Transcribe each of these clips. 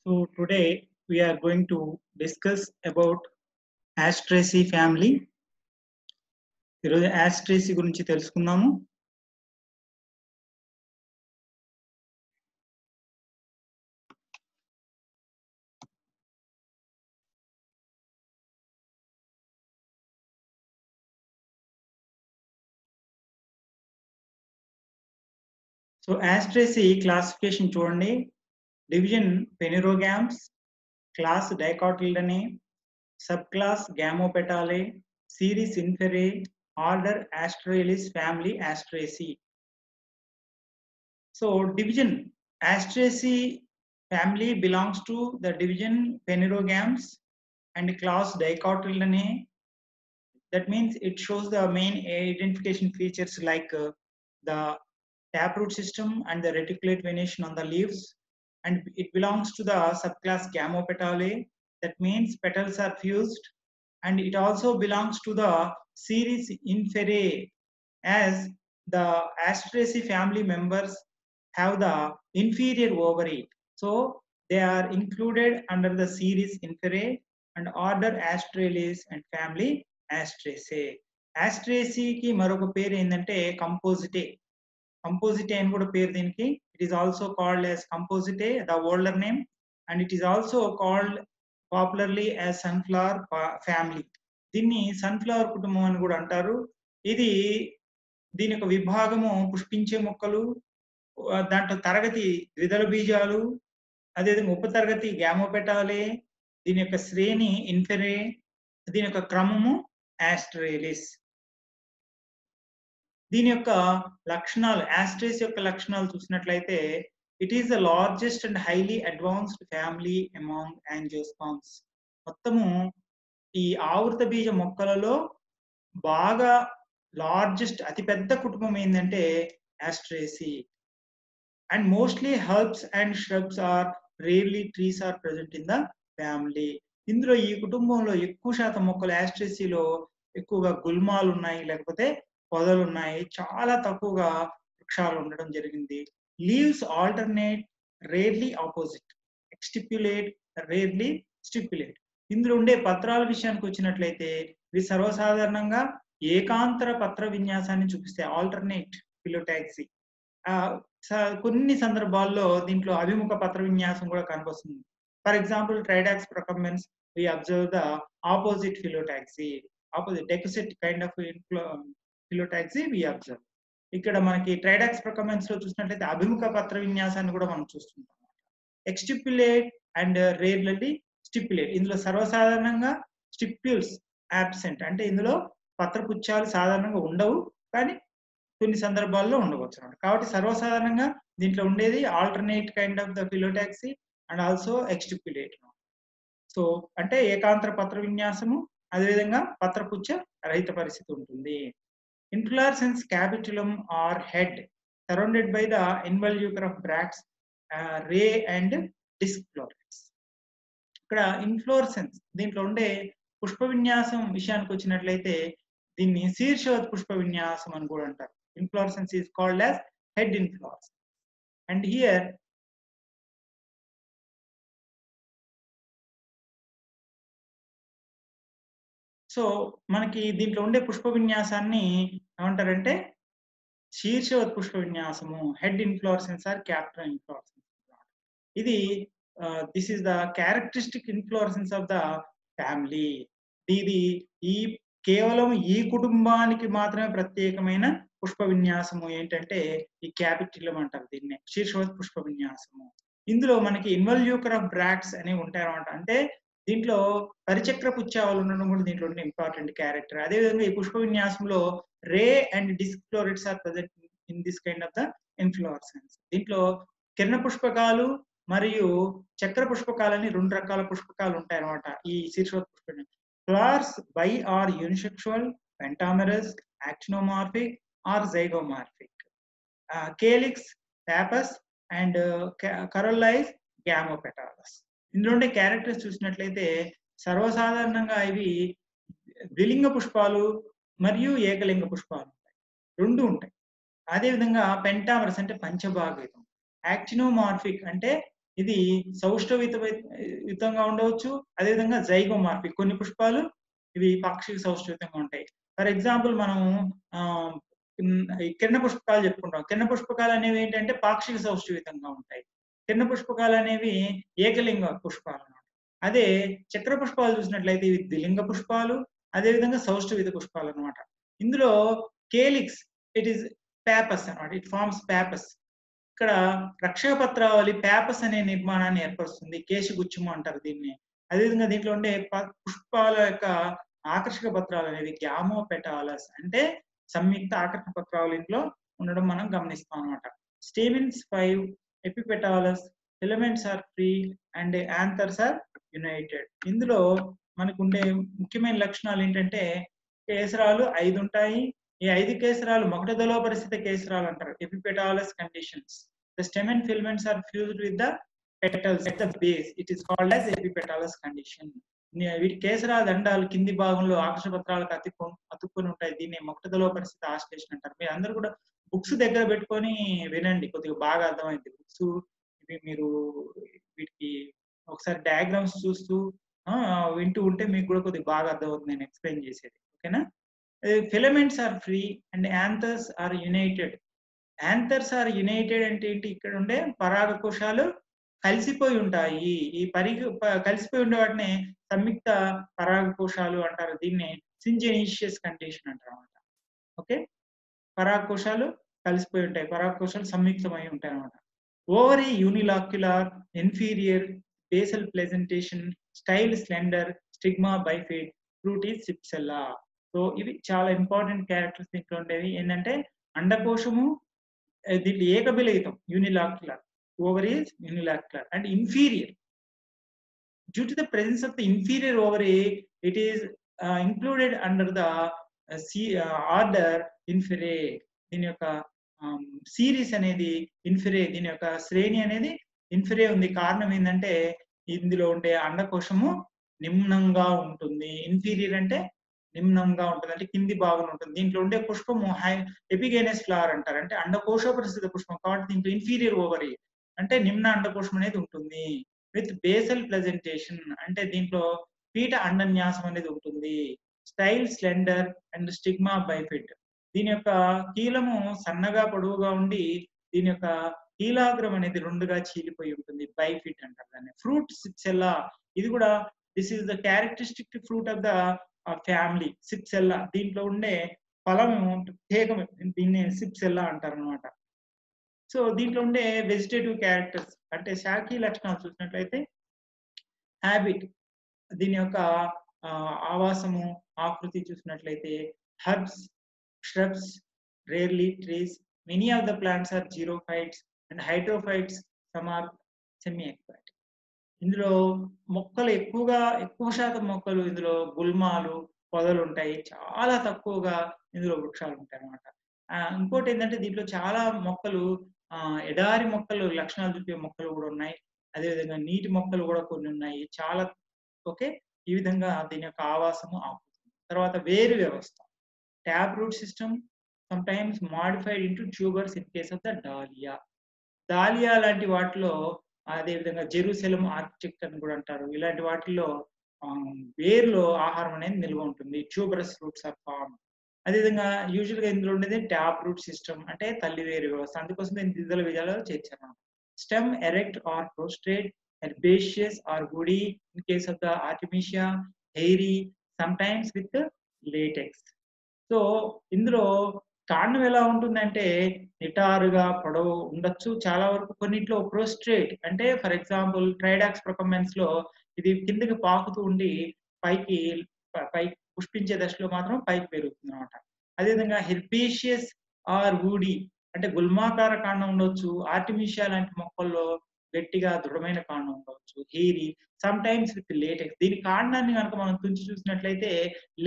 So today we are going to discuss about Asteraceae family. ఈరోజు Asteraceae గురించి తెలుసుకుందాము. So Asteraceae classification చూడండి. Division Phanerogams, class Dicotyledonnae, sub class Gamopetalae, series Inferae, order Astralis, family Asteraceae. So division Asteraceae family belongs to the division Phanerogams and class Dicotyledonnae. That means it shows the main identification features like the taproot system and the reticulate venation on the leaves, and it belongs to the subclass Gamopetalae. That means petals are fused, and it also belongs to the series Inferae, as the Asteraceae family members have the inferior ovary, so they are included under the series Inferae and order Astralis and family Asteraceae. Asteraceae కి మరొక పేరు ఏంటంటే కంపోజిటే. కంపోజిటే అని కూడా పేరు దీనికి. It is also called as compositae, the older name, and it is also called popularly as sunflower family. దీన్ని sunflower కుటుంబం అని కూడా అంటారు. దీని యొక్క విభాగము పుష్పించే మొక్కలు, దాంట్లో తరగతి ద్విదళ బీజాలు, అదేవిధంగా ఉపతరగతి గ్యామోపెటాలే, దీని యొక్క శ్రేణి ఇన్ఫెరే, దీని యొక్క క్రమము ఆస్ట్రేలిస్. దీని యొక్క లక్షణాలు, ఆస్ట్రేస్ యొక్క లక్షణాలు చూసినట్లయితే it is the largest and highly advanced family among angiosperms. మొత్తము ఈ ఆవృత బీజ మొక్కలలో బాగా లార్జెస్ట్ అతిపెద్ద కుటుంబం ఏంటంటే ఆస్ట్రేసీ. And mostly herbs and shrubs are, rarely trees are present in the family. ఇందులో ఈ కుటుంబంలో ఎక్కువ శాతం మొక్కలు ఆస్ట్రేసీలో ఎక్కువగా గుల్మాలు ఉన్నాయి, లేకపోతే పొదలు ఉన్నాయి, చాలా తక్కువగా వృక్షాలు ఉండడం జరిగింది. Leaves alternate, rarely opposite, exstipulate, rarely stipulate. ఇందులో ఉండే పత్రాల విషయానికి వచ్చినట్లయితే ఇవి సర్వసాధారణంగా ఏకాంతర పత్ర విన్యాసాన్ని చూపిస్తాయి, ఆల్టర్నేట్ ఫిలోటాక్సీ. కొన్ని సందర్భాల్లో దీంట్లో అభిముఖ పత్ర విన్యాసం కూడా కనిపిస్తుంది. For example tridax procumbens we observe the opposite phyllotaxy, opposite decussate kind of phyllotaxy we observe. ఇక్కడ మనకి ట్రైడాక్స్ ప్రకంబెన్స్ లో చూసినట్లయితే అభిముఖ పత్ర విన్యాసాన్ని కూడా మనం చూస్తుంటాం. ఎక్స్టిప్యులేట్ అండ్ రేర్లీ స్టిప్యులేట్. ఇందులో సర్వసాధారణంగా స్టిప్యూల్స్ యాబ్సెంట్, అంటే ఇందులో పత్రపుచ్చాలు సాధారణంగా ఉండవు, కానీ కొన్ని సందర్భాల్లో ఉండవచ్చు అన్నమాట. కాబట్టి సర్వసాధారణంగా దీంట్లో ఉండేది alternate kind of the phyllotaxy and also exstipulate. So అంటే ఏకాంతర పత్ర విన్యాసము, అదేవిధంగా పత్రపుచ్చ రహిత పరిస్థితి ఉంటుంది. Inflorescence capitulum or head surrounded by the involucre of bracts, ray and disc florets. ఇక్కడ ఇన్ఫ్లోరెసెన్స్, దీంట్లో ఉండే పుష్ప విన్యాసం విషయానికి వచ్చినట్లయితే దీన్ని శీర్షవత్ పుష్ప విన్యాసం అని కూడా అంటారు. Inflorescence is called as head inflorescence. And here so మనకి దీంట్లో ఉండే పుష్ప విన్యాసాన్ని ఏమంటారంటే శీర్షవత్ పుష్ప విన్యాసము, head inflorescence or capital inflorescence. ఇది this is the characteristic inflorescence of the family. ఇది ఈ కేవలం ఈ కుటుంబానికి మాత్రమే ప్రత్యేకమైన పుష్ప విన్యాసము ఏంటంటే ఈ క్యాపిటిలం అంటారు దీన్ని, శీర్షవత్ పుష్ప విన్యాసము. ఇందులో మనకి ఇన్వల్యూకర్ ఆఫ్ బ్రాక్ట్స్ అనేవి ఉంటాయి అన్నమాట. అంటే దీంట్లో పరిచక్ర పుచ్చాలు ఉండడం కూడా దీంట్లో ఉండే ఇంపార్టెంట్ క్యారెక్టర్. అదేవిధంగా ఈ పుష్ప విన్యాసంలో ray and disc florets are present in this kind of the inflorescence. దీంట్లో కిరణ పుష్పకాలు మరియు చక్ర పుష్పకాలని రెండు రకాల పుష్పకాలు ఉంటాయి అన్నమాట ఈ శీర్షవత్ పుష్ప. Flowers bi are unisexual, pentamerous, actinomorphic or zygomorphic. Calyx, pappus and corollas, gamopetalous. ఇందులో ఉండే క్యారెక్టర్స్ చూసినట్లయితే సర్వసాధారణంగా ఇవి ద్విలింగ పుష్పాలు మరియు ఏకలింగ పుష్పాలు ఉంటాయి, రెండు ఉంటాయి. అదేవిధంగా పెంటామరస్ అంటే పంచభాగయుతం, యాక్టినోమార్ఫిక్ అంటే ఇది యుతంగా ఉండవచ్చు. అదేవిధంగా జైగోమార్ఫిక్ కొన్ని పుష్పాలు ఇవి పాక్షిక సౌష్ఠవితంగా ఉంటాయి. ఫర్ ఎగ్జాంపుల్ మనం ఆహ్, ఈ కిరణ పుష్పకాలు చెప్పుకుంటాం. కిరణ పుష్పకాలు అనేవి ఏంటంటే పాక్షిక సౌష్ఠవితంగా ఉంటాయి. కిరణ పుష్పకాలు అనేవి ఏకలింగ పుష్పాలన్నమాట. అదే చక్ర పుష్పాలు చూసినట్లయితే ఇవి ద్విలింగ పుష్పాలు. అదేవిధంగా సౌష్ఠవిత పుష్పాలన్నమాట. ఇందులో కేలిక్స్ ఇట్ ఈస్ పేపస్ అన్నమాట. It forms pappus. ఇక్కడ రక్షక పత్రావళి పేపస్ అనే నిర్మాణాన్ని ఏర్పరుస్తుంది. కేశగుచ్ఛము అంటారు దీన్ని. అదేవిధంగా దీంట్లో ఉండే పుష్పాల యొక్క ఆకర్షక పత్రాలు అనేవి గ్యామోపెటాలస్ అంటే సంయుక్త ఆకర్షక పత్రాలు ఇంట్లో ఉండడం మనం గమనిస్తాం అన్నమాట. Stamens 5, epipetalous, filaments are free and anthers are united. ఇందులో మనకుండే ముఖ్యమైన లక్షణాలు ఏంటంటే కేసరాలు 5 ఉంటాయి. ఈ 5 కేసరాలు మకుటదళ పరిస్థితి కేసరాలు అంటారు. Epipetalous conditions. The stamen filaments are fused with the petals at the base. It is called as epipetalous condition. వీటి కేసరాల దండాలు కింది భాగంలో ఆకర్షక పత్రాలకు అతుక్కొని ఉంటాయి. దీన్ని మకుటదళ పరిస్థితి ఆశ్లేషణ అంటారు. మీరు అందరూ కూడా బుక్స్ దగ్గర పెట్టుకొని వినండి. కొద్దిగా బాగా అర్థమైంది. బుక్స్ ఇవి మీరు వీటికి ఒకసారి డయాగ్రామ్స్ చూస్తూ వింటూ ఉంటే మీకు కూడా కొద్దిగా బాగా అర్థమవుతుంది నేను ఎక్స్‌ప్లెయిన్ చేసేది. ఓకేనా? Filaments are free and anthers are united. Anthers are united అంటే ఏంటి? ఇక్కడ ఉండే పరాగ కోశాలు కలిసిపోయి ఉంటాయి. ఈ కలిసిపోయి ఉండే వాటిని సంయుక్త పరాగ కోశాలు అంటారు. దీన్ని సింజెనీషియస్ కండిషన్ అంటారన్నమాట. ఓకే. పరాగ కోశాలు కలిసిపోయి ఉంటాయి. పరాగ కోశాలు సంయుక్తమై ఉంటాయి అన్నమాట. Ovary unilocular, inferior, basal presentation, style slender, stigma bifid, fruit is cypsela. So ఇవి చాలా ఇంపార్టెంట్ క్యారెక్టర్స్ దీంట్లో ఉండేవి. ఏంటంటే అండకోశము దీంట్లో ఏకబిలయుతం యూనిలాక్యులర్, ovaries unilacular and inferior. Due to the presence of the inferior ovary, it is included under the order Inferae. దీని యొక్క series అనేది Inferae, దీని యొక్క శ్రేణి అనేది Inferae ఉంది. కారణం ఏంటంటే ఇందులో ఉండే అండకోశము నిమ్నంగా ఉంటుంది. ఇన్ఫీరియర్ అంటే నిమ్నంగా ఉంటుంది, అంటే కింది భాగం ఉంటుంది. దీంట్లో ఉండే పుష్పము ఎపిగేనస్ ఫ్లవర్ అంటారు. అంటే అండకోశోపరిస్థిత పుష్పం కాబట్టి దీంట్లో ఇన్ఫీరియర్ ఓవరీ అంటే నిమ్న అండకోశం అనేది ఉంటుంది. విత్ బేసల్ ప్రెజెంటేషన్ అంటే దీంట్లో పీఠ అండన్యాసం అనేది ఉంటుంది. Style slender and stigma bifid. దీని యొక్క కీలము సన్నగా పొడవుగా ఉండి దీని యొక్క కీలాగ్రం అనేది రెండుగా చీలిపోయి ఉంటుంది. బైఫిట్ అంటారు దాన్ని. Fruit cypsela. ఇది కూడా this is the characteristic fruit of the family cypsela. దీంట్లో ఉండే ఫలము ప్రత్యేకం, దీన్ని సిప్సెల్లా అంటారు అనమాట. సో దీంట్లో ఉండే వెజిటేటివ్ క్యారెక్టర్స్ అంటే శాఖీ లక్షణాలు చూసినట్లయితే హ్యాబిట్, దీని యొక్క ఆవాసము ఆకృతి చూసినట్లయితే herbs, shrubs, rarely trees. Many of the plants are xerophytes and hydrophytes. Some are semi-aquatic. ఇందులో మొక్కలు ఎక్కువ శాతం మొక్కలు ఇందులో గుల్మాలు, పొదలు ఉంటాయి. చాలా తక్కువగా ఇందులో వృక్షాలు ఉంటాయి అన్నమాట. ఇంకోటి ఏంటంటే దీంట్లో చాలా మొక్కలు ఎడారి మొక్కలు లక్షణాలు చూపే మొక్కలు కూడా ఉన్నాయి. అదేవిధంగా నీటి మొక్కలు కూడా కొన్ని ఉన్నాయి. చాలా ఓకే. ఈ విధంగా దీని యొక్క ఆవాసము ఆకృతి. తర్వాత వేరు వ్యవస్థ. Tap root system sometimes modified into tubers in case of the dahlia. Dahlia లాంటి వాటిలో అదేవిధంగా జెరూసెలం ఆర్కిటెక్ట్ అని కూడా అంటారు. ఇలాంటి వాటిల్లో వేరులో ఆహారం అనేది నిల్వ ఉంటుంది. Tuberous roots are form. అదేవిధంగా యూజువల్‌గా ఇందులో ఉండేది ట్యాప్ రూట్ సిస్టమ్ అంటే తల్లి వేరు వ్యవస్థ. అందుకోసం దీన్ని ద్విదళ బీజాలలో చేర్చారు. Stem erect or prostrate, herbaceous or woody in case of the artemisia, hairy, sometimes with latex. So ఇందులో కాండం ఎలా ఉంటుందంటే నిటారుగా పొడవు ఉండొచ్చు. చాలా వరకు కొన్నిట్లో ప్రోస్ట్రేట్ అంటే ఫర్ ఎగ్జాంపుల్ ట్రైడాక్స్ ప్రొకమెన్స్ లో ఇది కిందకి పాకుతూ ఉండి పైకి పుష్పించే దశలో మాత్రం పైకి పెరుగుతుంది అనమాట. అదేవిధంగా హెర్బేషియస్ ఆర్ వూడీ అంటే గుల్మాకార కాండం ఉండొచ్చు. ఆర్టిమిషియా లాంటి మొక్కల్లో గట్టిగా దృఢమైన కాండం ఉండవచ్చు. Hairy, some times with latex. దీని కాండాన్ని కనుక మనం తుంచి చూసినట్లయితే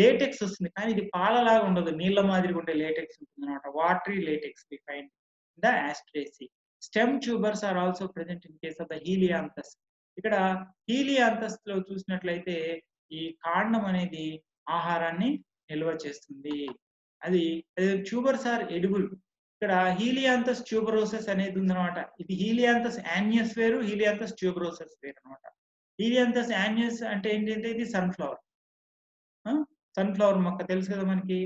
లేటెక్స్ వస్తుంది, కానీ ఇది పాలలాగా ఉండదు, నీళ్ళ మాదిరిగా ఉండే లేటెక్స్ ఉంటుంది అనమాట. Watery latex we find the Asteraceae. Stem tubers are also present in case of the Helianthus. ఇక్కడ హీలియాంథస్ లో చూసినట్లయితే ఈ కాండం అనేది ఆహారాన్ని నిల్వ చేస్తుంది. అది ట్యూబర్స్ ఆర్ ఎడిబుల్. ఇక్కడ హీలియాంథస్ ట్యూబరోసస్ అనేది ఉందన్నమాట. ఇది హీలియాంథస్ యాన్యుస్ వేరు, హీలియాంథస్ ట్యూబరోసస్ వేరు అన్నమాట. హీలియాంథస్ యాన్యుస్ అంటే ఏంటంటే ఇది సన్‌ఫ్లవర్. ఆ! సన్‌ఫ్లవర్ మొక్క తెలుసు కదా మనకి.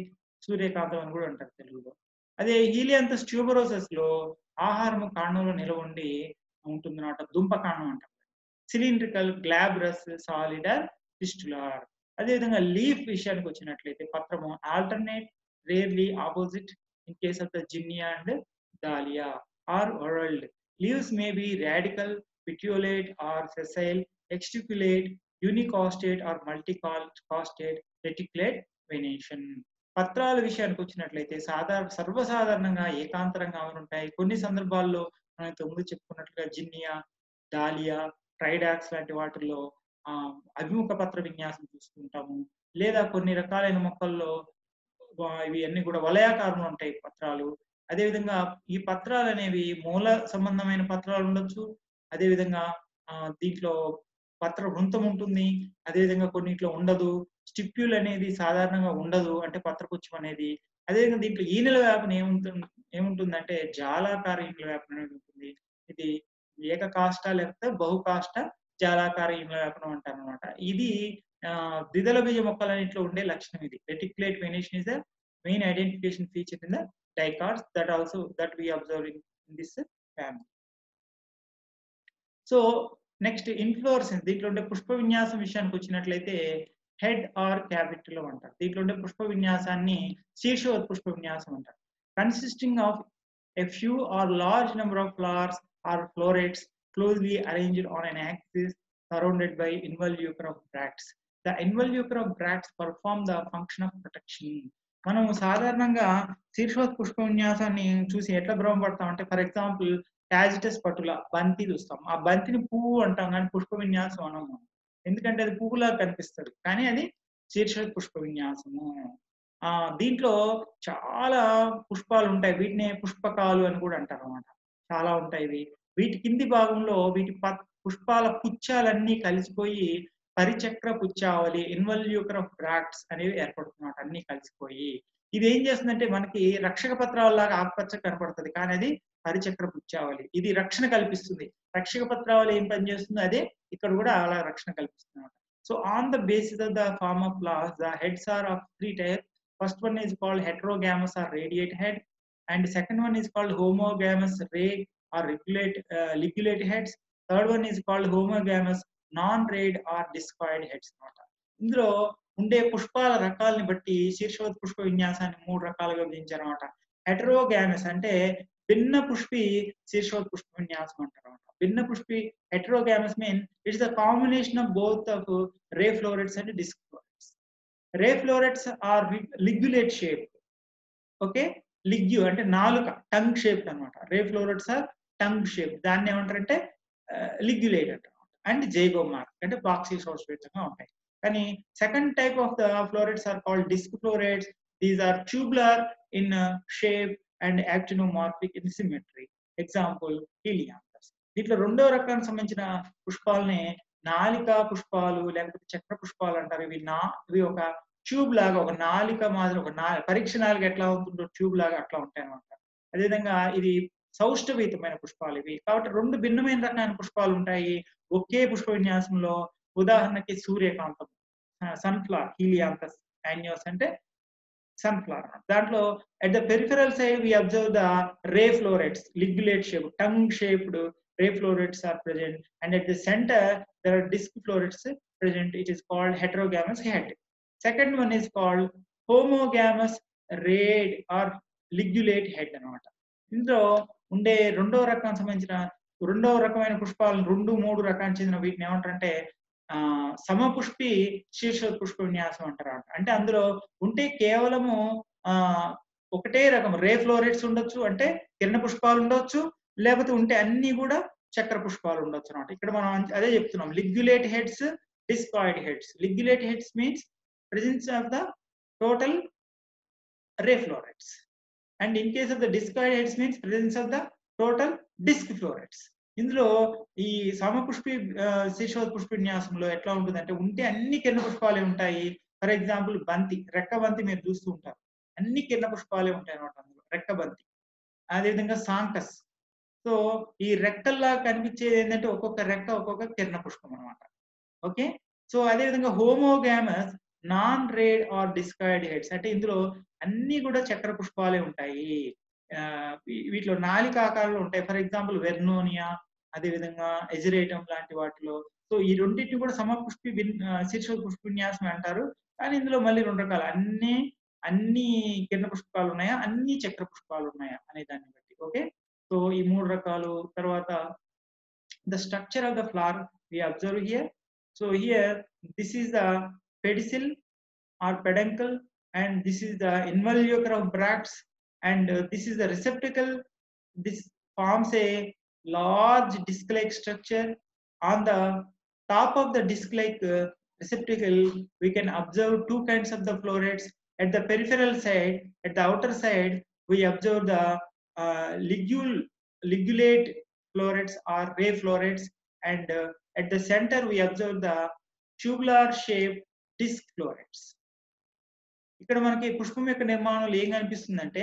సూర్యకాంతం అని కూడా అంటారు తెలుగులో. అదే హీలియాంథస్ ట్యూబరోసస్‌లో ఆహారము కాండంలో నిలవ ఉండి ఉంటుందన్నమాట. దుంప కాండం అంటాం. Cylindrical, glabrous, solid or fistular. అదేవిధంగా లీఫ్ విషయానికొచ్చినట్లయితే పత్రము alternate, rarely opposite in case of the Zinnia and Dahlia or whorled. Leaves may be radical, petiolate or sessile, extriculate, unicostate or multicostate, reticulate venation. పత్రాల విషయానికొచ్చినట్లయితే సర్వసాధారణంగా ఏకాంతరంగా ఉంటాయి. కొన్ని సందర్భాల్లో మనం ఇంతకుముందు చెప్పుకున్నట్లుగా జినియా, డాలియా, ట్రైడాక్స్ లాంటి వాటిల్లో అభిముఖ పత్ర విన్యాసం చూస్తుంటాము. లేదా కొన్ని రకాలైన మొక్కల్లో ఇవి అన్నీ కూడా వలయాకారంలో ఉంటాయి పత్రాలు. అదేవిధంగా ఈ పత్రాలనేవి మూల సంబంధమైన పత్రాలు ఉండొచ్చు. అదేవిధంగా దీంట్లో పత్ర వృంతం ఉంటుంది. అదేవిధంగా కొన్నిట్లో ఉండదు. స్టిప్యూల్ అనేది సాధారణంగా ఉండదు. అంటే పత్రపుచ్చం అనేది. అదేవిధంగా దీంట్లో ఈనెల వ్యాపన ఏముంటుందంటే జాలాకార ఈనెల వ్యాపనం అనేది ఉంటుంది. ఇది ఏకకాష్ట లేకపోతే బహుకాష్ట జాలాకార ఈనెల వ్యాపనం అంటారనమాట. ఇది ద్విదళ బీజ మొక్కలన్నిట్లో ఉండే లక్షణం ఇది. Reticulate venation is the main identification feature in the dicots that we observe in this family. So next inflorescence దీంట్లో ఉండే పుష్ప విన్యాసం విషయానికి వచ్చినట్లయితే హెడ్ ఆర్ క్యాపిటల్ అంటారు. దీంట్లో ఉండే పుష్ప విన్యాసాన్ని శీర్షోత్పుష్ప విన్యాసం అంటారు. Consisting of a few or large number of flowers or florets closely arranged on an axis surrounded by involucre of bracts. The involucre of bracts perform the function of protection. మనం సాధారణంగా శీర్షోత్పుష్ప విన్యాసాన్ని చూసి ఎట్లా భ్రమపడతాం అంటే ఫర్ ఎగ్జాంపుల్ టాజిటస్ పటుల బంతి చూస్తాం. ఆ బంతిని పువ్వు అంటాం కానీ పుష్ప విన్యాసం అనము. ఎందుకంటే అది పువ్వులా కనిపిస్తది. కానీ అది శీర్షోత్పుష్ప విన్యాసము. దీంట్లో చాలా పుష్పాలు ఉంటాయి. వీటినే పుష్పకాలు అని కూడా అంటారన్నమాట. చాలా ఉంటాయి ఇవి. వీటి కింది భాగంలో వీటి పుష్పాల పుచ్చాలన్నీ కలిసిపోయి పరిచక్ర పుచ్చావళి ఇన్వల్యూకర్ ఆఫ్ బ్రాక్ట్స్ అనేవి ఏర్పడుతున్నమాట. అన్ని కలిసిపోయి ఇది ఏం చేస్తుందంటే మనకి రక్షక పత్రాలలాగా ఆకుపచ్చ కనపడుతుంది. కానీ అది పరిచక్ర పుచ్చావళి. ఇది రక్షణ కల్పిస్తుంది. రక్షక పత్రావళి ఏం పని చేస్తుంది అదే ఇక్కడ కూడా అలా రక్షణ కల్పిస్తుంది. So on the basis of the form of flowers the heads are of 3 types. First one is called heterogamous or radiate head, and second one is called homogamous ray or ligulate heads. Third one is called homogamous non-rayed or discoid heads. ఇందులో ఉండే పుష్పాల రకాలని బట్టి శీర్షోత్పుష్ప విన్యాసాన్ని 3 రకాలుగా విభజించారన్నమాట. హెటరోగామస్ అంటే భిన్న పుష్పి శీర్షోత్పుష్ప విన్యాసం అంటారన్నమాట. భిన్న పుష్పి heterogamous mean it's the combination of both of ray florets and disc florets. Ray florets are ligulate shape. Okay, లిగ్యు అంటే నాలుక, టంగ్ షేప్ అన్నమాట. Ray florets are tongue shape. దాన్ని ఏమంటారంటే లిగ్యులేట్ అంటారు. అండ్ జైగోమార్క్ అంటే బాక్సీసోస్వేతంగా ఉంటాయి. కానీ second type of the florets are called disc florets. These are tubular in shape and actinomorphic in symmetry. Example Helianthus. దీంట్లో రెండో రకానికి సంబంధించిన పుష్పాలని నాలికా పుష్పాలు లేకపోతే చక్ర పుష్పాలు అంటారు. ఇవి ఒక ట్యూబ్ లాగా, ఒక నాలిక మాదిరి, ఒక పరీక్ష నాలిక ఎట్లా ఉంటుందో ట్యూబ్ లాగా అట్లా ఉంటాయి అన్నమాట. అదేవిధంగా ఇది సౌష్ఠవీతమైన పుష్పాలు ఇవి. కాబట్టి 2 భిన్నమైన రకాల పుష్పాలు ఉంటాయి ఒకే పుష్ప విన్యాసంలో. ఉదాహరణకి సూర్యకాంతం, సన్ఫ్లవర్, హీలియాంథస్ యాన్యుస్ అంటే సన్ఫ్లవర్. దాంట్లో at the peripheral side we observe the ray florets, ligulate shape, tongue shaped ray florets are present, and at the center there are disc florets present. It is called heterogamous head. Second one is called homogamous rayed or ligulate head అన్నమాట. ఇందులో ఉండే రెండవ రకమైన పుష్పాలను 2-3 రకానికి చెందిన వీటిని ఏమంటారంటే సమపుష్పి శీర్షోత్పుష్ప విన్యాసం అంటారు. అంటే అందులో ఉంటే కేవలము ఒకటే రకం రే ఫ్లోరెట్స్ ఉండొచ్చు, అంటే కిరణ పుష్పాలు ఉండొచ్చు, లేకపోతే ఉంటే అన్ని కూడా చక్ర పుష్పాలు ఉండొచ్చు అన్నమాట. ఇక్కడ మనం అదే చెప్తున్నాం, ligulate heads, discoid heads. Ligulate heads means presence of the total ray florets, and in case of the discoid heads means presence of the total disc florets. ఇందులో ఈ సమపుష్పి శీర్షోత్పుష్ప విన్యాసంలో ఎట్లా ఉంటుందంటే ఉంటే అన్ని కిరణ పుష్పాలే ఉంటాయి. ఫర్ ఎగ్జాంపుల్ బంతి, రెక్క బంతి మీరు చూస్తూ ఉంటారు. అన్ని కిరణ పుష్పాలే ఉంటాయి అన్నమాట అందులో. రెక్క బంతి అదేవిధంగా సాంకస్. సో ఈ రెక్కల్లాగా కనిపించేది ఏంటంటే ఒక్కొక్క రెక్క ఒక్కొక్క కిరణ పుష్పం అనమాట. ఓకే. సో అదేవిధంగా homogamous non rayed or discoid heads అంటే ఇందులో అన్నీ కూడా చక్ర పుష్పాలే ఉంటాయి. వీటిలో నాలిక ఆకారంలో ఉంటాయి. ఫర్ ఎగ్జాంపుల్ వెర్నోనియా, అదేవిధంగా ఎజిరేటమ్ లాంటి వాటిలో. సో ఈ రెండింటిని కూడా సమపుష్పి శీర్ష పుష్ప విన్యాసం అంటారు. కానీ ఇందులో మళ్ళీ 2 రకాలు. అన్ని కిరణ పుష్పాలు ఉన్నాయా? అన్ని చక్ర పుష్పాలు ఉన్నాయా? అనే దాన్ని బట్టి. ఓకే. సో ఈ 3 రకాలు. తర్వాత the structure of the flower we observe here. So here this is the pedicel or peduncle, and this is the involucre of bracts, and this is the receptacle. This forms a large disc-like structure. On the top of the disc-like receptacle, we can observe two kinds of the florets. At the peripheral side, at the outer side, we observe the ligulate florets or ray florets, and at the center we observe the tubular shaped disc florets. ఇక్కడ మనకి పుష్పం యొక్క నిర్మాణంలో ఏం కనిపిస్తుందంటే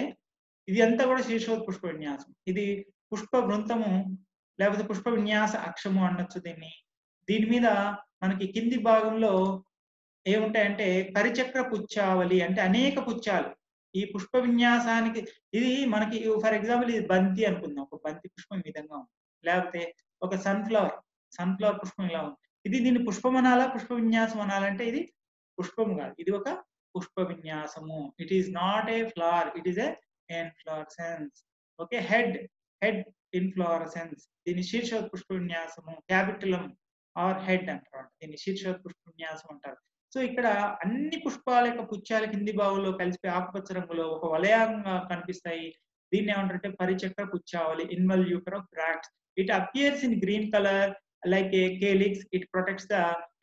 ఇది అంతా కూడా శీర్షోత్పుష్ప విన్యాసం. ఇది పుష్ప వృంతము లేకపోతే పుష్ప విన్యాస అక్షము అనొచ్చు దీన్ని. దీని మీద మనకి కింది భాగంలో ఏముంటాయంటే పరిచక్ర పుచ్చావళి అంటే అనేక పుచ్చాలు. ఈ పుష్ప విన్యాసానికి ఇది మనకి ఫర్ ఎగ్జాంపుల్ ఇది బంతి అనుకుందాం. ఒక బంతి పుష్పం ఈ విధంగా ఉంది. లేకపోతే ఒక సన్ఫ్లవర్ పుష్పం ఇలా ఉంది. దీన్ని పుష్పం అనాలా పుష్ప విన్యాసం అనాలంటే ఇది పుష్పం కాదు. ఇది ఒక పుష్ప విన్యాసము. It is not a flower, it is a inflorescence. Okay. Head inflorescence. దీన్ని శీర్షోత్పుష్ప విన్యాసము, క్యాపిటలం ఆర్ హెడ్ అంటారు. దీన్ని శీర్షోత్పుష్ప విన్యాసం అంటారు. సో ఇక్కడ అన్ని పుష్పాల యొక్క పుచ్చాల కింది భాగంలో కలిసిపోయి ఆకుపచ్చ రంగులో ఒక వలయంగా కనిపిస్తాయి. దీన్ని ఏమంటారంటే పరిచక్ర పుచ్చావళి, involucre of bracts. It appears in green colour like a calyx. It protects the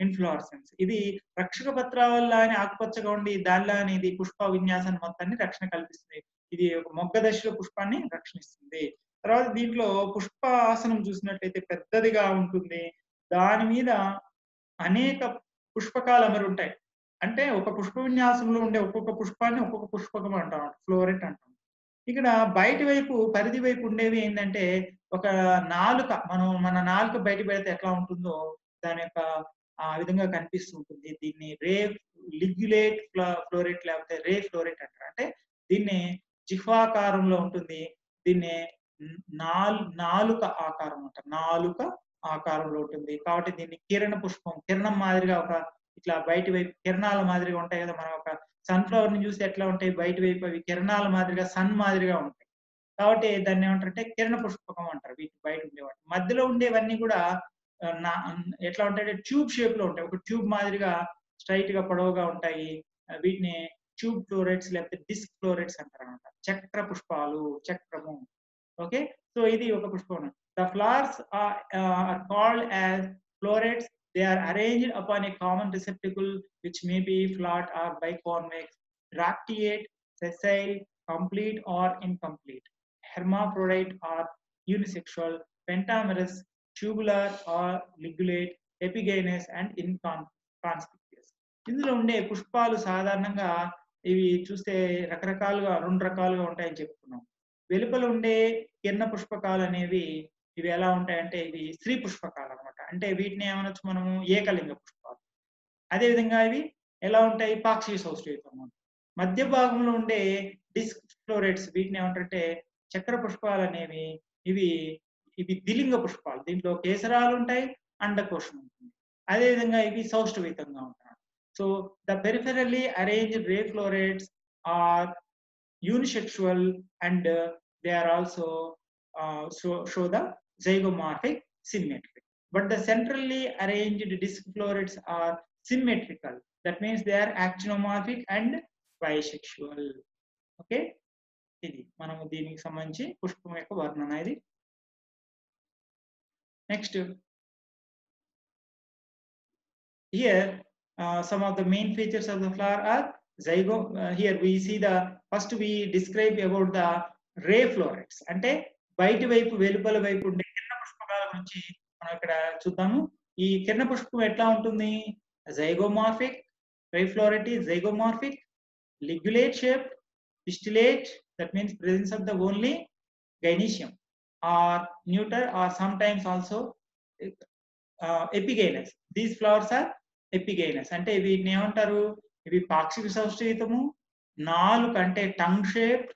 inflorescence. ఇది రక్షక పత్రావళి అని ఆకుపచ్చగా ఉండి దానిలో ఇది పుష్ప విన్యాసాన్ని మొత్తాన్ని రక్షణ కల్పిస్తుంది. ఇది ఒక మొగ్గ దశలో పుష్పాన్ని రక్షణిస్తుంది. తర్వాత దీంట్లో పుష్ప ఆసనం చూసినట్లయితే పెద్దదిగా ఉంటుంది. దాని మీద అనేక పుష్పకాలు అమరి ఉంటాయి. అంటే ఒక పుష్ప విన్యాసంలో ఉండే ఒక్కొక్క పుష్పాన్ని ఒక్కొక్క పుష్పకం అంటాం, ఫ్లోరెట్ అంటాం. ఇక్కడ బయటి వైపు పరిధి వైపు ఉండేవి ఏంటంటే ఒక నాలుక, మన నాలుక బయట పెడితే ఎట్లా ఉంటుందో దాని యొక్క ఆ విధంగా కనిపిస్తూ ఉంటుంది. దీన్ని రే లిగ్యులేట్ ఫ్లోరెట్ లేకపోతే రే ఫ్లోరెట్ అంటారు. అంటే దీన్ని జిహ్వాకారంలో ఉంటుంది. దీన్ని నాలుక ఆకారం అంటారు. నాలుక ఆకారంలో ఉంటుంది. కాబట్టి దీన్ని కిరణ పుష్పం, కిరణం మాదిరిగా ఒక ఇట్లా బయటి వైపు కిరణాల మాదిరిగా ఉంటాయి కదా. మనం ఒక సన్ఫ్లవర్ ని చూసి ఎట్లా ఉంటాయి బయటి వైపు అవి కిరణాల మాదిరిగా సన్ మాదిరిగా ఉంటాయి. కాబట్టి దాన్ని ఏమంటారంటే కిరణ పుష్పకం అంటారు. వీటి బయట ఉండేవాటి మధ్యలో ఉండేవన్నీ కూడా ఎట్లా ఉంటాయంటే ట్యూబ్ షేప్ లో ఉంటాయి. ఒక ట్యూబ్ మాదిరిగా స్ట్రైట్ గా పొడవుగా ఉంటాయి. వీటిని ట్యూబ్ ఫ్లోరెట్స్ లేకపోతే డిస్క్ ఫ్లోరెట్స్ అంటారు అనమాట. చక్ర పుష్పాలు, చక్రము. ఓకే. సో ఇది ఒక పుష్పం. The flowers are called as florets. They are arranged upon a common receptacle which may be flat or biconvex, bracteate, sessile, complete or incomplete, hermaphrodite or unisexual, pentamerous, tubular or ligulate, epigynous and inconspicuous. ఇందులో ఉండే పుష్పాలు సాధారణంగా ఇవి చూస్తే రకరకాలుగా 2 రకాలుగా ఉంటాయని చెప్పుకున్నాం. వెలుపల ఉండే కిరణ పుష్పకాలు అనేవి ఇవి ఎలా ఉంటాయంటే ఇవి స్త్రీ పుష్పకాలు అనమాట. అంటే వీటిని ఏమనొచ్చు మనము ఏకలింగ పుష్పాలు. అదేవిధంగా ఇవి ఎలా ఉంటాయి పాక్షిక సౌష్ఠవం. మధ్య భాగంలో ఉండే డిస్క్ ఫ్లోరెట్స్ వీటిని ఏమంటారంటే చక్ర పుష్పాలు అనేవి ఇవి ద్విలింగ పుష్పాలు. దీంట్లో కేసరాలు ఉంటాయి, అండకోశం ఉంటుంది. అదేవిధంగా ఇవి సౌష్ఠవితంగా ఉంటాయి. So the peripherally arranged ray florets are unisexual and they are also show the zygomorphic symmetry. But the centrally arranged disc florets are symmetrical. That means they are actinomorphic and bisexual. Okay. ఇది మనము దీనికి సంబంధించి పుష్పం యొక్క వర్ణన ఇది. Next, here some of the main features of the flower are here we see the first we describe about the ray florets. అంటే బయటి వైపు వెలుపల వైపు ఉండే కిరణ పుష్పకాల గురించి మనం ఇక్కడ చూద్దాము. ఈ కిరణ పుష్పం ఎట్లా ఉంటుంది? Zygomorphic. ray floret is zygomorphic, ligulate shaped, pistillate, that means presence of the only gynoecium or neuter or sometimes also epigynous. These flowers are epigynous. అంటే వీటిని ఏమంటారు? ఇవి పాక్షిక సౌష్ఠవితము, 4 అంటే టంగ్ షేప్.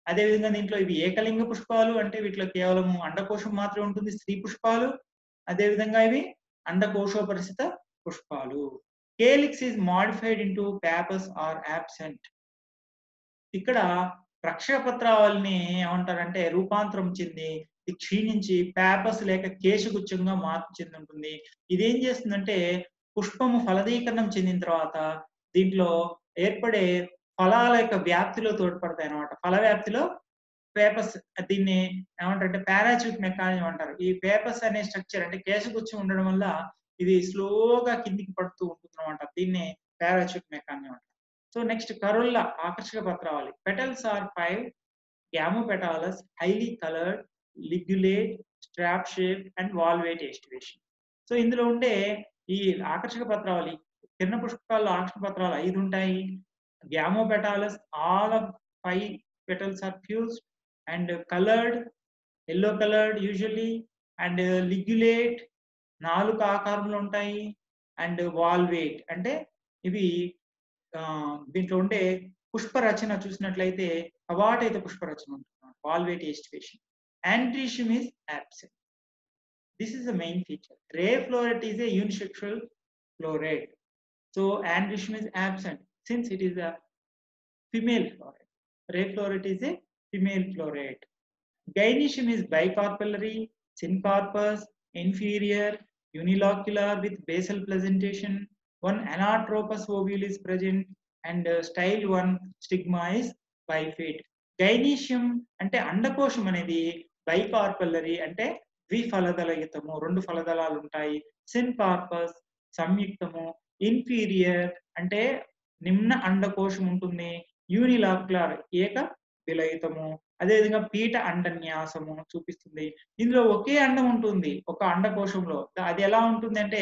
అదే విధంగా దీంట్లో ఇవి ఏకలింగ పుష్పాలు, అంటే వీటిలో కేవలము అండకోశం మాత్రమే ఉంటుంది, స్త్రీ పుష్పాలు. అదే విధంగా ఇవి అండకోశోపరిస్థిత పుష్పాలు. Calyx is modified into pappus or absent. ఇక్కడ రక్షపత్రావళిని ఏమంటారంటే రూపాంతరం చెంది క్షీణించి పేపర్స్ లేక కేశగుచ్ఛంగా మార్పు చెంది ఉంటుంది. ఇదేం చేస్తుందంటే పుష్పము ఫలదీకరణం చెందిన తర్వాత దీంట్లో ఏర్పడే ఫలాల యొక్క వ్యాప్తిలో తోడ్పడతాయి అన్నమాట. ఫల వ్యాప్తిలో పేపర్స్, దీన్ని ఏమంటారంటే పారాచూట్ మెకానిజం అంటారు. ఈ పేపర్స్ అనే స్ట్రక్చర్ అంటే కేశగుచ్ఛం ఉండడం వల్ల ఇది స్లోగా కిందికి పడుతూ ఉంటుంది అన్నమాట. దీన్ని పారాచూట్ మెకానిజం అంటారు. సో నెక్స్ట్ కరోల్లా, ఆకర్షక పత్రావళి. Petals are 5 gamopetalous, highly colored, ligulate, strap shaped and valvate estivation. So ఇందులో ఉండే ఈ ఆకర్షక పత్రావళి, కిరణ పుష్పాల్లో ఆకర్షక పత్రాలు 5 ఉంటాయి. gamopetalous, all of 5 petals are fused and colored, yellow colored usually, and ligulate, 4 ఆకారంలో ఉంటాయి. అండ్ valvate అంటే ఇవి దీంట్లో ఉండే పుష్ప రచన చూసినట్లయితే కవాటైత పుష్ప రచన ఉంటుంది. valvate estivation. Androecium is absent. This is the main feature. Ray floret is a unisexual floret. So androecium is absent since it is a female floret. Ray floret is a female floret. Gynoecium is bicarpellary, syncarpous, inferior, unilocular with basal presentation. One anatropous ovule is present and style 1 stigma is bifid. Gynoecium అంటే అండకోశం అనేది బైకార్పల్లరీ అంటే ద్విఫలదళయుతము, 2 ఫలదళాలు ఉంటాయి. సిన్కార్పస్ సంయుక్తము, inferior అంటే నిమ్న అండకోశం ఉంటుంది. యూనిలాక్యులర్ ఏక విలయితము. అదేవిధంగా పీఠ అండన్యాసము చూపిస్తుంది. ఇందులో ఒకే అండం ఉంటుంది ఒక అండకోశంలో. అది ఎలా ఉంటుంది అంటే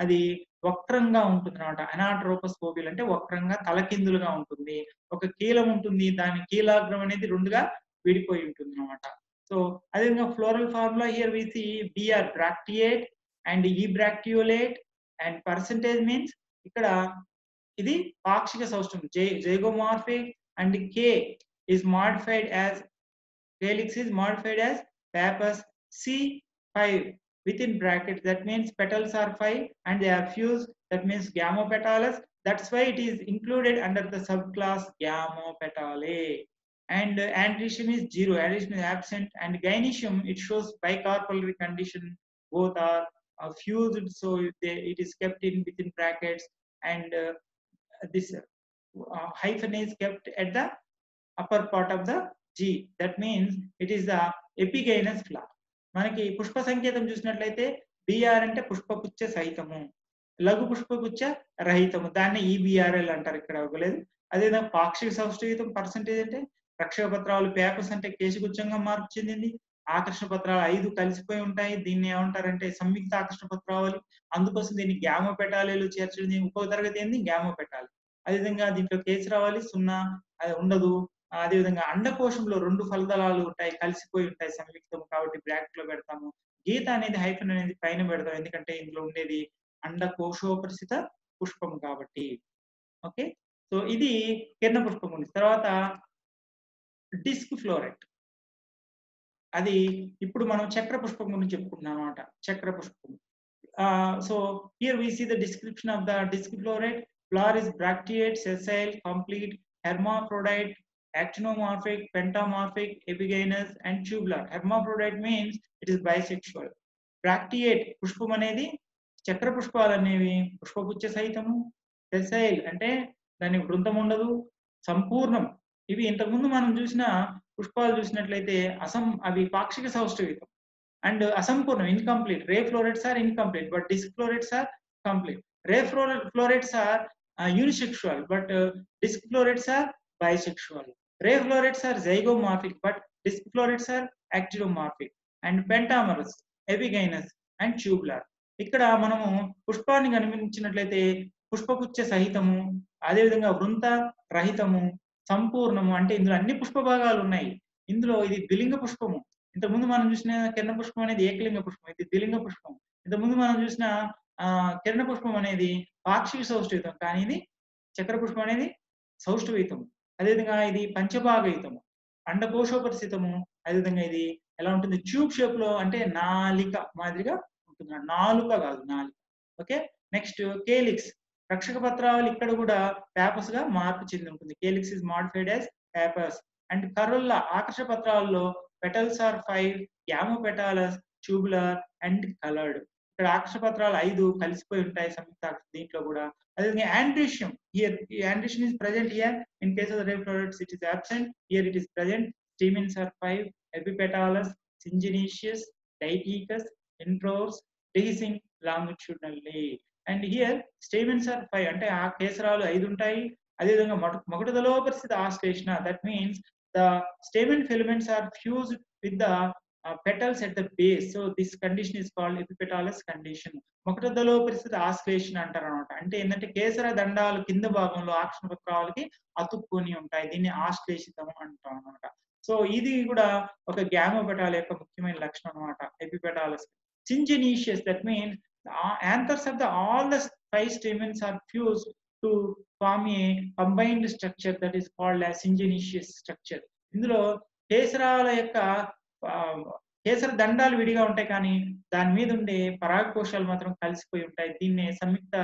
అది వక్రంగా ఉంటుంది అన్నమాట. అనాట్రోపస్ ఓవిల్ అంటే వక్రంగా తలకిందులుగా ఉంటుంది. ఒక కీలం ఉంటుంది, దాని కీలాగ్రం అనేది 2గా విడిపోయి ఉంటుంది అన్నమాట. సో అదేవిధంగా floral formula here we see BR bracteate and E bracteolate and percentage means ఇక్కడ ఇది పాక్షిక సౌష్టం zygomorphic and K is modified as calyx is modified as pappus C5 within brackets. That means petals are 5 and they are fused. That means gamopetalous. That's why it is included under the subclass Gamopetalae. And androecium is 0. Androecium is absent. And gynoecium, it shows bicarpellary condition. Both are fused, so it is kept in within brackets. And this hyphen is kept at the upper part of the G. That means it is the epigynous flower. మనకి పుష్ప సంకేతం చూసినట్లయితే BR అంటే పుష్పపుచ్చ సహితము, లఘు పుష్పపుచ్చ రహితము, దాన్ని EBRL అంటారు, ఇక్కడ ఇవ్వలేదు. అదేవిధంగా పాక్షిక సౌష్ఠవితం పర్సెంటేజ్ అంటే రక్షక పత్రాలు పేపర్స్ అంటే కేశగుచ్ఛంగా మార్పు చెందింది. ఆకర్షణ పత్రాలు 5 కలిసిపోయి ఉంటాయి. దీన్ని ఏమంటారంటే సంయుక్త ఆకర్షణ పత్రావళి. అందుకోసం దీన్ని గ్యామోపెటాలీలో చేర్చడం. ఇంకొక తరగతి ఏంది గ్యామోపెటాలి. అదేవిధంగా దీంట్లో కేసు రావాలి 0 ఉండదు. అదేవిధంగా అండకోశంలో 2 ఫలదళాలు ఉంటాయి, కలిసిపోయి ఉంటాయి సంయుక్తం, కాబట్టి బ్రాకెట్ లో పెడతాము. గీత అనేది హైఫన్ అనేది పైన పెడతాం, ఎందుకంటే ఇందులో ఉండేది అండకోశోపరిస్థిత పుష్పం కాబట్టి. ఓకే, సో ఇది కిరణ పుష్పం గురించి. తర్వాత డిస్క్ ఫ్లోరెట్, అది ఇప్పుడు మనం చక్ర పుష్పం గురించి చెప్పుకుంటున్నాం అన్నమాట. చక్ర పుష్పం. So here we see the description of the disc floret. Flower is bracteate, sessile, complete, hermaphrodite, actinomorphic, pentamorphic, epigynous and tubular. Hermaphrodite means it is bisexual. Bracteate పుష్పం అనేది చక్ర పుష్పాలు అనేవి పుష్పపుచ్చ సహితము. sessile అంటే దాని వృంతం ఉండదు. సంపూర్ణం, ఇవి ఇంతకుముందు మనం చూసిన పుష్పాలు చూసినట్లయితే అవి పాక్షిక సౌష్ఠవితం. అండ్ అసంపూర్ణం, incomplete. Ray florets are incomplete but disc florets are complete. Ray florets are unisexual, but disc florets are bisexual. Ray florets are zygomorphic, but disc florets are actinomorphic. And pentamerous, epigynous and tubular. ఇక్కడ మనము పుష్పాన్ని గమనించినట్లయితే పుష్పపుచ్చ సహితము, అదేవిధంగా వృంత రహితము, సంపూర్ణము అంటే ఇందులో అన్ని పుష్ప భాగాలు ఉన్నాయి. ఇందులో ఇది ద్విలింగ పుష్పము. ఇంతకుముందు మనం చూసిన కిరణ పుష్పం అనేది ఏకలింగ పుష్పం, ఇది ద్విలింగ పుష్పం. ఇంతకుముందు మనం చూసిన కిరణ పుష్పం అనేది పాక్షిక సౌష్ఠవితం, కానీ ఇది చక్ర పుష్పం అనేది సౌష్ఠవితం. అదేవిధంగా ఇది పంచభాగయుతము, అండకోశోపరిస్థితము. అదేవిధంగా ఇది ఎలా ఉంటుంది, ట్యూబ్ షేప్ లో, అంటే నాలిక మాదిరిగా ఉంటుంది, నాలుక కాదు నాలిక. ఓకే. నెక్స్ట్ కేలిక్స్, రక్షక పత్రాలు ఇక్కడ కూడా పేపర్స్ గా మార్పు చెంది ఉంటుంది. Calyx is modified as pappus. And corolla ఆకర్ష పత్రాల్లో petals are 5, gamopetalous, tubular and coloured. ఇక్కడ ఆకర్ష పత్రాలు 5 కలిసిపోయి ఉంటాయి సంయుక్త దీంట్లో కూడా. అదేవిధంగా androecium, here androecium is present here. In case of the ray florets it is absent, here it is present. Stamens are 5, epipetalous, syngenesious, dithecous, introrse, dehiscing longitudinally. And here stamens are 5, అంటే ఆ కేసరాలు 5 ఉంటాయి. అదేవిధంగా మకుటదలో పరిస్థితి ఆశ్లేషణ, that means the stamen filaments are fused with the petals at the base. So this condition is called epipetalous condition. మకుటదలో పరిస్థితి ఆశ్లేషణ అంటారు అనమాట. అంటే ఏంటంటే కేసర దండాలు కింద భాగంలో ఆకర్షణ పత్రాలకి అతుక్కొని ఉంటాయి, దీన్ని ఆశ్లేషితం అంటాం అనమాట. సో ఇది కూడా ఒక గ్యామోపెటాల యొక్క ముఖ్యమైన లక్షణం అనమాట, epipetalous. Syngenesious, that means anthers of all the 5 stamens are fused to form a combined structure that is called as syngenesious structure. ఇందులో కేసరాల యొక్క కేసర దండాలు విడిగా ఉంటాయి, కానీ దాని మీద ఉండే పరాగకోశాలు మాత్రం కలిసిపోయి ఉంటాయి, దీన్నే సంయుక్త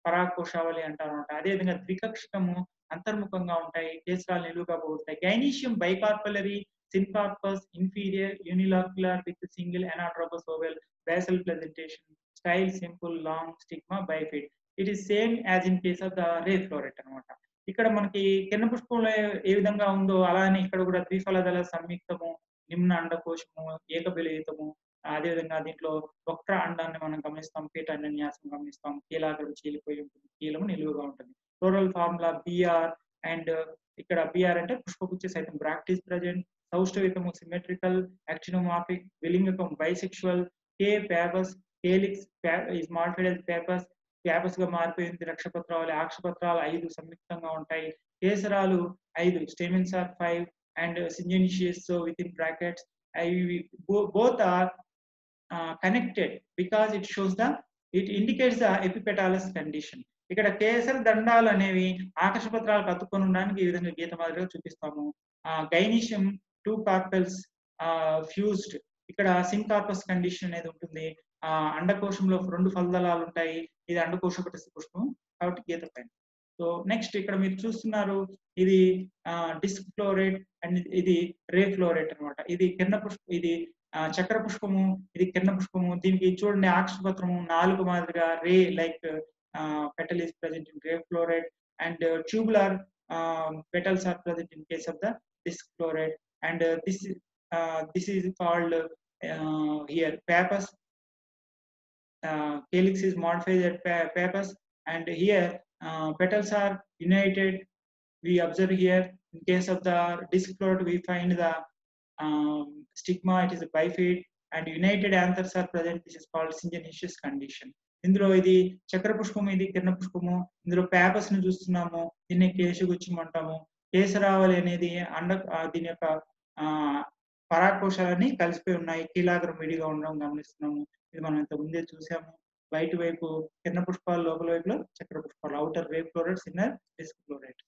పరాగకోశావళి అంటారు అనమాట. అదేవిధంగా ద్వికక్షికము అంతర్ముఖంగా ఉంటాయి, కేసరాలు నిలువుగా పోతాయి. Gynoecium bicarpellary, syncarpous inferior, unilocular with single anatropous ovule, basal presentation, style simple, long, stigma, bifid. It is same as in case of the ray floret అనమాట. ఇక్కడ మనకి కిరణ పుష్పంలో ఏ విధంగా ఉందో అలానే ఇక్కడ కూడా ద్విఫలదళ సంయుక్తము, నిమ్న అండకోశము, ఏకబిలయుతము. అదేవిధంగా దీంట్లో వక్ర అండాన్ని మనం గమనిస్తాం, పీఠ అన్యాసం గమనిస్తాం, కీలాగ్రం చీలిపోయి ఉంటుంది, కీలము నిలువుగా ఉంటుంది. Floral formula BR. అండ్ ఇక్కడ బిఆర్ అంటే పుష్పగుచ్చ సైతం బ్రాక్టీస్ ప్రజెంట్. సౌష్ఠవితము సిమెట్రికల్, యాక్టినోమార్ఫిక్, విలింగకం bisexual. K papus, calyx is modified as papus, papus గా మారిపోయింది. రక్షపత్రాలు అక్షపత్రాలు 5 సంయుక్తంగా ఉంటాయి. కేసరాలు 5, stamens are 5 and syngenesious, so within brackets both are connected because it indicates the epipetalous condition. ఇక్కడ కేసర దండాలు అనేవి ఆకర్ష పత్రాలకు అతుక్కొని ఉండడానికి ఈ విధంగా గీత మాదిరిగా చూపిస్తాము. గైనీషియం 2 కార్పెల్స్ ఫ్యూజ్డ్, ఇక్కడ సింకార్పస్ కండిషన్ అనేది ఉంటుంది. అండకోశంలో 2 ఫలదళాలు ఉంటాయి, ఇది అండకోశోపరిస్థిత పుష్పం కాబట్టి గీత పైన. సో నెక్స్ట్ ఇక్కడ మీరు చూస్తున్నారు, ఇది డిస్క్ ఫ్లోరేట్ అండ్ ఇది రే ఫ్లోరేట్ అనమాట. ఇది కిరణ పుష్పం, ఇది చక్ర పుష్పము, ఇది కిరణ పుష్పము. దీనికి చూడండి అక్షపత్రము 4 మాదిరిగా రే like petal is present in ray floret, and tubular petals are present in case of the disc floret. And this is called here papus. Calyx is modified at papus, and here petals are united. We observe here in case of the disc floret we find the stigma, it is a bifid, and united anthers are present. This is called syngenesious condition. ఇందులో ఇది చక్ర పుష్పము, ఇది కిరణ పుష్పము. ఇందులో papers ని చూస్తున్నాము, దీన్ని కేశగుచ్చం అంటాము. కేసరావళి అనేది దీని యొక్క పరాగకోశాలన్నీ కలిసిపోయి ఉన్నాయి, కీలాగ్రం విడిగా ఉండడం గమనిస్తున్నాము. ఇది మనం ఇంత ముందే చూసాము. బయట వైపు కిరణ పుష్పాలు, లోపల వైపులో చక్ర పుష్పాలు. Outer ray florets, inner disc floret.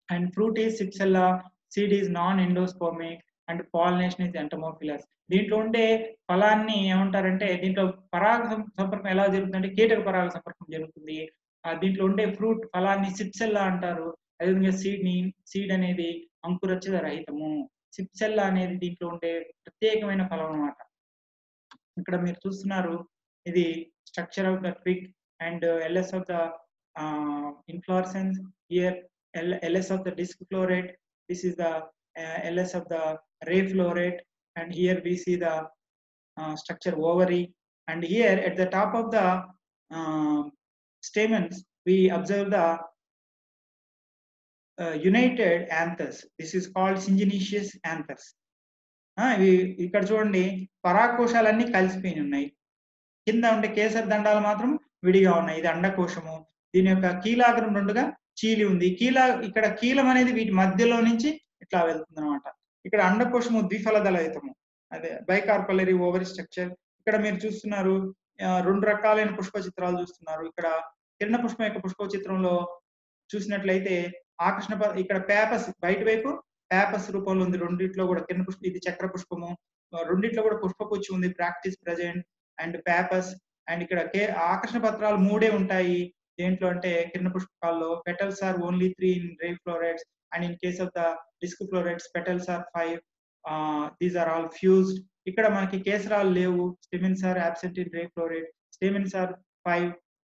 And fruit is cypsela, seed is non endospermic, and pollination is entomophilous. దీంట్లో ఉండే ఫలాన్ని ఏమంటారంటే, దీంట్లో పరాగ సంపర్కం ఎలా జరుగుతుందంటే కీటక పరాగ సంపర్కం జరుగుతుంది. దీంట్లో ఉండే ఫ్రూట్ ఫలాన్ని సిప్సెల్లా అంటారు. అదేవిధంగా సీడ్ అనేది అంకురచ్చద రహితము. సిప్సెల్లా అనేది దీంట్లో ఉండే ప్రత్యేకమైన ఫలం అన్నమాట. ఇక్కడ మీరు చూస్తున్నారు, ఇది structure of the twig and LS of the inflorescence. Here LS of the disc floret, this is the LS of the ray floret, and here we see the structure ovary, and here at the top of the stamens we observe the united anthers. This is called syngenesious anthers. ఇక్కడ చూడండి, పరాగకోశాలన్నీ కలిసిపోయి ఉన్నాయి, కింద ఉండే కేసర దండాలు మాత్రం విడిగా ఉన్నాయి. ఇది అండకోశము, దీని యొక్క కీలాగ్రం 2గా చీలి ఉంది. ఇక్కడ కీలం అనేది వీటి మధ్యలో నుంచి ఇట్లా వెళ్తుంది అనమాట. ఇక్కడ అండకోశము ద్విఫలదళయుతము, అదే బైకార్పలరీ ఓవరీ స్ట్రక్చర్. ఇక్కడ మీరు చూస్తున్నారు 2 రకాలైన పుష్ప చిత్రాలు చూస్తున్నారు. ఇక్కడ కిరణ పుష్పం యొక్క పుష్ప చిత్రంలో చూసినట్లయితే ఇక్కడ పేపస్ బయట వైపు పేపస్ రూపంలో ఉంది. రెండిట్లో కూడా కిరణ పుష్పం ఇది చక్ర పుష్పము. రెండిట్లో కూడా పుష్పగుచ్ఛం ఉంది. Bracts present and pappus and ఇక్కడ ఆకర్షణ పత్రాలు 3 ఉంటాయి. దేంట్లో అంటే కిరణ పుష్పకాల్లో petals are only 3 in ray florets and in case of the disc florets petals are 5. These are all fused. ఇక్కడ మనకి కేసరాలు లేవు. Stamens are absent in ray floret. Stamens are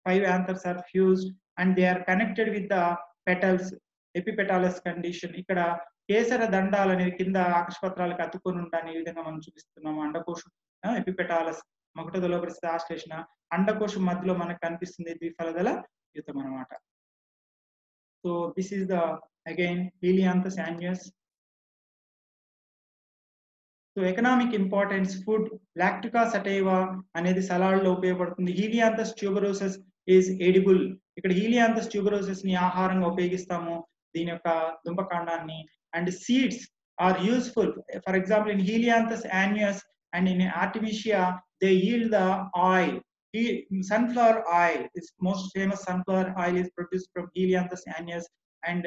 5 anthers are fused and they are connected with the petals, epipetalous condition. ఇక్కడ కేసర దండాలు అనేవి కింద ఆకర్షపత్రాలకు అతుక్కొని ఉంటాయి. ఈ విధంగా మనం చూపిస్తున్నాము. అండకోశం ఎపిపెటాలస్ మకుటదలో పరిస్థితి ఆశ్లేషణ అండకోశం మధ్యలో మనకు కనిపిస్తుంది ద్విఫలదల యుతం అన్నమాట. So this is the again Helianthus annuus. So economic importance food Lactuca sativa అనేది సలాడ్ లో ఉపయోగపడుతుంది. Helianthus tuberosus is edible. ఇక్కడ హీలియాంథస్ ట్యూబరోసస్ ని ఆహారంగా ఉపయోగిస్తాము, దీని యొక్క దుంపకాండాన్ని. And seeds are useful. For example in Helianthus annuus and in Artemisia they yield the oil. Sunflower oil is most famous. Sunflower oil is produced from Helianthus annus and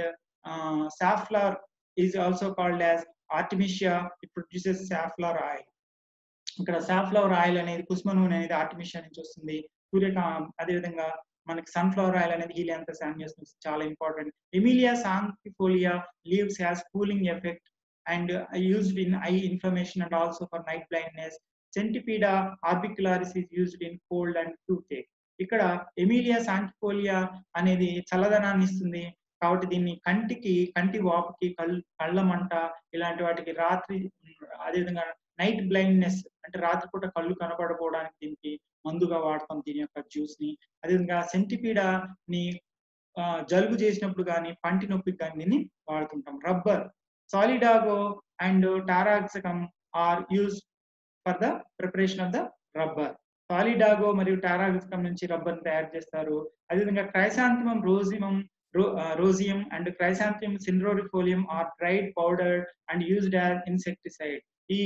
safflower is also called as Artemisia. It produces safflower oil. ఇక్కడ safflower oil అనేది కుసుమ నూనె అనేది ఆర్టిమిషియా నుంచి వస్తుంది. అదే విధంగా మనకి sunflower oil అనేది హీలియాంథస్ యాన్యుస్ నుంచి చాలా important. Emilia sonchifolia leaves has cooling effect and used in eye inflammation and also for night blindness. Centipeda orbicularis is used in cold and toothache. ఇక్కడ ఎమిలియా సాంక్టిఫోలియా అనేది చల్లదనాన్ని ఇస్తుంది కాబట్టి దీన్ని కంటి వాపుకి కళ్ళ మంట ఇలాంటి వాటికి రాత్రి అదేవిధంగా నైట్ బ్లైండ్నెస్ అంటే రాత్రిపూట కళ్ళు కనబడకపోవడానికి దీనికి మందుగా వాడతాం దీని యొక్క జ్యూస్ ని. అదేవిధంగా సెంటిపీడాని జలుబు చేసినప్పుడు కానీ పంటి నొప్పికి కానీ దీన్ని వాడుతుంటాం. Rubber Solidago and Taraxacum are used for the preparation of the rubber. Solidago మరియు Taraxacum నుంచి రబ్బర్ తయారు చేస్తారు. అదేవిధంగా Chrysanthemum roseum and Chrysanthemum cinerariifolium are dried powdered and used as insecticide. ఈ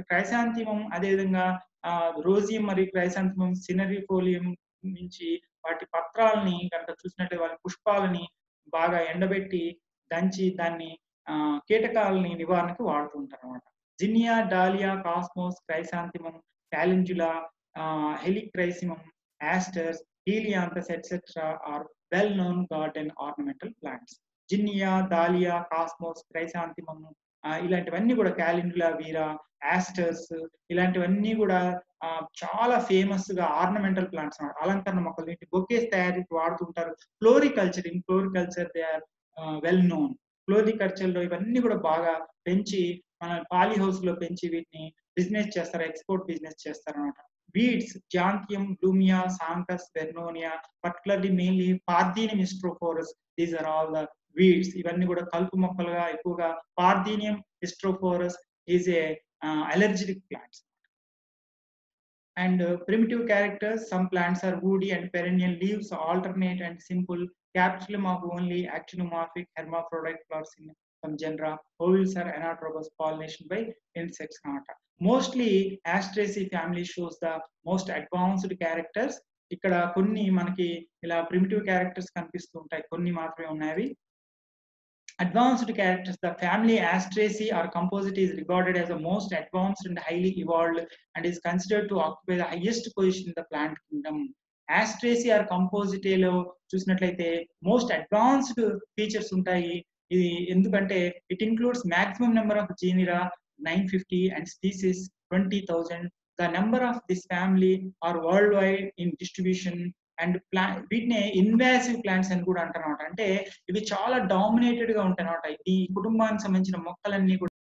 క్రైసాంథిమం అదేవిధంగా రోజియం మరియు క్రైసాంథిమం సినరిఫోలియం నుంచి వాటి పత్రాలని కనుక చూసినట్లయితే వాటి పుష్పాలని బాగా ఎండబెట్టి దంచి దాన్ని కీటకాలని నివారణకు వాడుతూ ఉంటారు అనమాట. Zinnia, Dahlia, Cosmos, Chrysanthemum, Calendula, Helichrysum, asters, Helianthus etcetera are well known garden ornamental plants. Zinnia, Dahlia, Cosmos, Chrysanthemum ఇలాంటివన్నీ కూడా క్యాలింజులా వీరా, యాస్టర్స్ ఇలాంటివన్నీ కూడా చాలా ఫేమస్ గా ఆర్నమెంటల్ ప్లాంట్స్ అన్నమాట. అలంకరణ మొక్కలు వీటి బొకేస్ తయారీకి వాడుతుంటారు. Floriculture in floriculture they are well known. Floriculture లో ఇవన్నీ కూడా బాగా పెంచి మన పాలీ హౌస్ లో పెంచి వీటిని బిజినెస్ చేస్తారు, ఎక్స్పోర్ట్ బిజినెస్ చేస్తారు అనమాట. Weeds Xanthium, Blumea, Sonchus, Vernonia, particularly mainly Parthenium hysterophorus, these are all the weeds. ఇవన్నీ కూడా కలుపు మొక్కలుగా ఎక్కువగా Parthenium hysterophorus is a allergic plants. And primitive characters, some plants are woody and perennial, leaves alternate and simple, capsulum of only actinomorphic hermaphrodite flowers in some genera, ovules are anaerobous, pollination by insects. Mostly Asteraceae family shows the most advanced characters. ఇక్కడ కొన్ని మనకి ఇలా primitive characters కనిపిస్తూ ఉంటాయి, కొన్ని మాత్రమే ఉన్నాయి. Advanced characters, the family Asteraceae or composite is regarded as the most advanced and highly evolved and is considered to occupy the highest position in the plant kingdom. Asteraceae or composite లో చూసినట్లయితే most advanced features ఉంటాయి. ఇది ఎందుకంటే it includes maximum number of genera 950 and species 20,000. The number of this family are worldwide in distribution. And వీటినే invasive plants అని కూడా అంటారు అనమాట. అంటే ఇవి చాలా డామినేటెడ్ గా ఉంటాయి అనమాట. ఈ కుటుంబానికి సంబంధించిన మొక్కలన్నీ కూడా